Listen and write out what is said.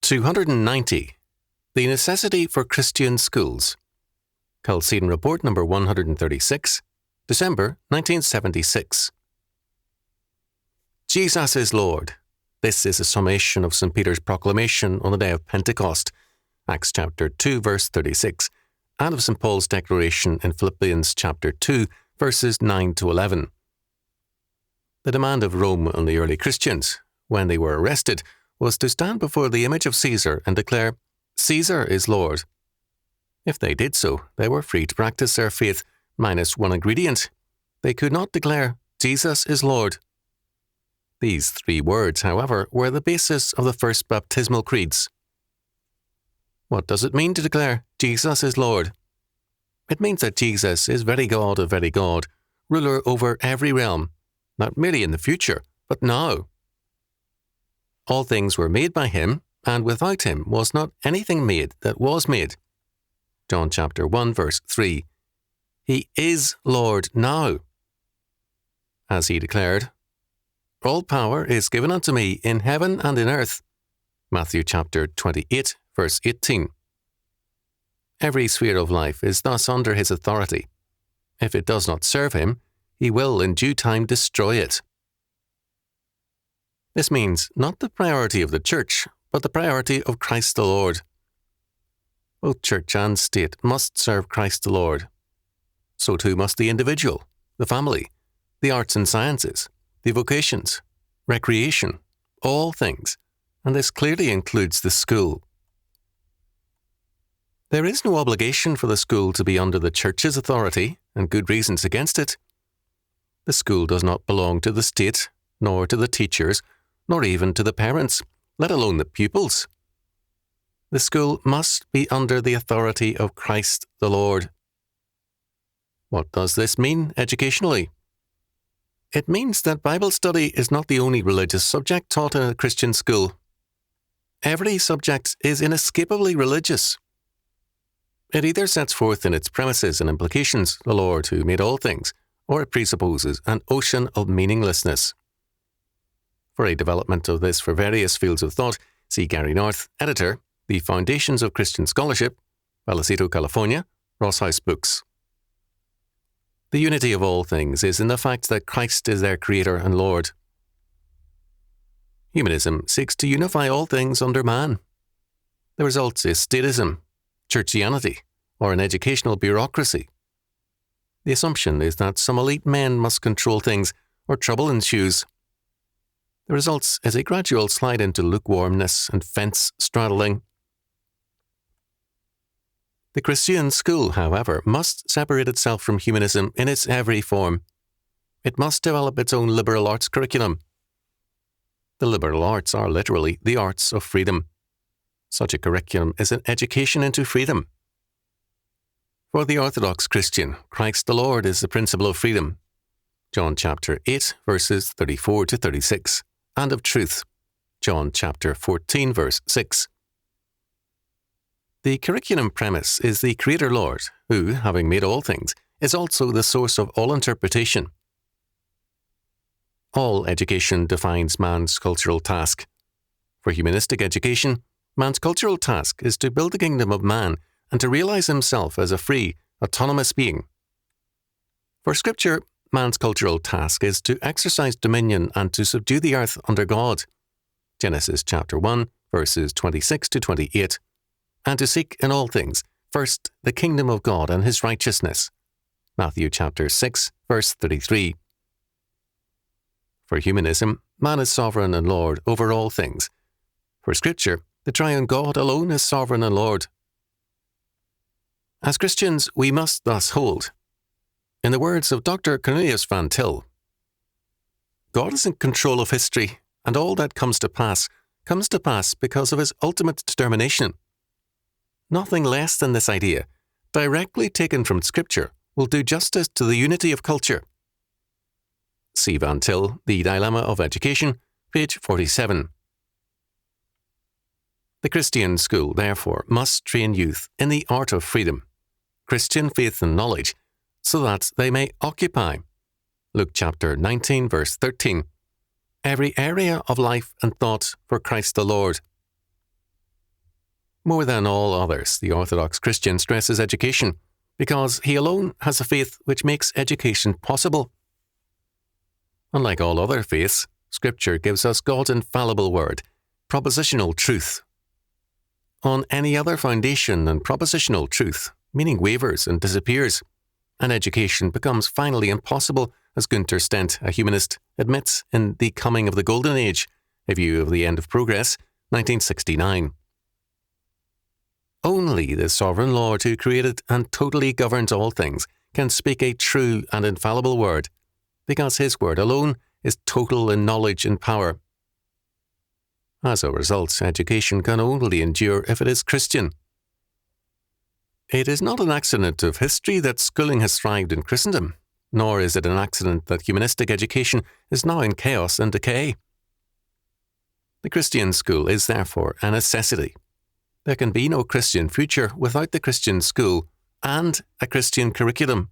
290. The Necessity for Christian Schools. Chalcedon Report number 136, December 1976. Jesus is Lord. This is a summation of St. Peter's proclamation on the day of Pentecost, Acts chapter 2, verse 36, and of St. Paul's declaration in Philippians chapter 2, verses 9 to 11. The demand of Rome on the early Christians, when they were arrested, was to stand before the image of Caesar and declare, "Caesar is Lord." If they did so, they were free to practice their faith, minus one ingredient. They could not declare, "Jesus is Lord." These three words, however, were the basis of the first baptismal creeds. What does it mean to declare, "Jesus is Lord"? It means that Jesus is very God of very God, ruler over every realm, not merely in the future, but now. All things were made by him, and without him was not anything made that was made. John chapter 1, verse 3. He is Lord now. As he declared, "All power is given unto me in heaven and in earth." Matthew chapter 28, verse 18. Every sphere of life is thus under his authority. If it does not serve him, he will in due time destroy it. This means not the priority of the Church, but the priority of Christ the Lord. Both Church and State must serve Christ the Lord. So too must the individual, the family, the arts and sciences, the vocations, recreation, all things, and this clearly includes the school. There is no obligation for the school to be under the Church's authority, and good reasons against it. The school does not belong to the state, nor to the teachers, nor even to the parents, let alone the pupils. The school must be under the authority of Christ the Lord. What does this mean educationally? It means that Bible study is not the only religious subject taught in a Christian school. Every subject is inescapably religious. It either sets forth in its premises and implications the Lord who made all things, or it presupposes an ocean of meaninglessness. For a development of this for various fields of thought, see Gary North, editor, The Foundations of Christian Scholarship, Vallecito, California, Ross House Books. The unity of all things is in the fact that Christ is their Creator and Lord. Humanism seeks to unify all things under man. The result is statism, churchianity, or an educational bureaucracy. The assumption is that some elite men must control things, or trouble ensues. The result is a gradual slide into lukewarmness and fence straddling. The Christian school, however, must separate itself from humanism in its every form. It must develop its own liberal arts curriculum. The liberal arts are literally the arts of freedom. Such a curriculum is an education into freedom. For the Orthodox Christian, Christ the Lord is the principle of freedom. John chapter 8, verses 34 to 36. And of truth. John chapter 14, verse 6. The curriculum premise is the Creator Lord, who, having made all things, is also the source of all interpretation. All education defines man's cultural task. For humanistic education, man's cultural task is to build the kingdom of man and to realize himself as a free, autonomous being. For Scripture, man's cultural task is to exercise dominion and to subdue the earth under God. Genesis chapter 1, verses 26 to 28. And to seek in all things, first, the kingdom of God and his righteousness. Matthew chapter 6, verse 33. For humanism, man is sovereign and Lord over all things. For Scripture, the triune God alone is sovereign and Lord. As Christians, we must thus hold. In the words of Dr. Cornelius Van Til, God is in control of history, and all that comes to pass because of his ultimate determination. Nothing less than this idea, directly taken from Scripture, will do justice to the unity of culture. See Van Til, The Dilemma of Education, page 47. The Christian school, therefore, must train youth in the art of freedom, Christian faith and knowledge, so that they may occupy, Luke chapter 19, verse 13, every area of life and thought for Christ the Lord. More than all others, the Orthodox Christian stresses education, because he alone has a faith which makes education possible. Unlike all other faiths, Scripture gives us God's infallible word, propositional truth. On any other foundation than propositional truth, meaning wavers and disappears, and education becomes finally impossible, as Günther Stent, a humanist, admits in The Coming of the Golden Age, A View of the End of Progress, 1969. Only the sovereign Lord who created and totally governs all things can speak a true and infallible word, because his word alone is total in knowledge and power. As a result, education can only endure if it is Christian. It is not an accident of history that schooling has thrived in Christendom, nor is it an accident that humanistic education is now in chaos and decay. The Christian school is therefore a necessity. There can be no Christian future without the Christian school and a Christian curriculum.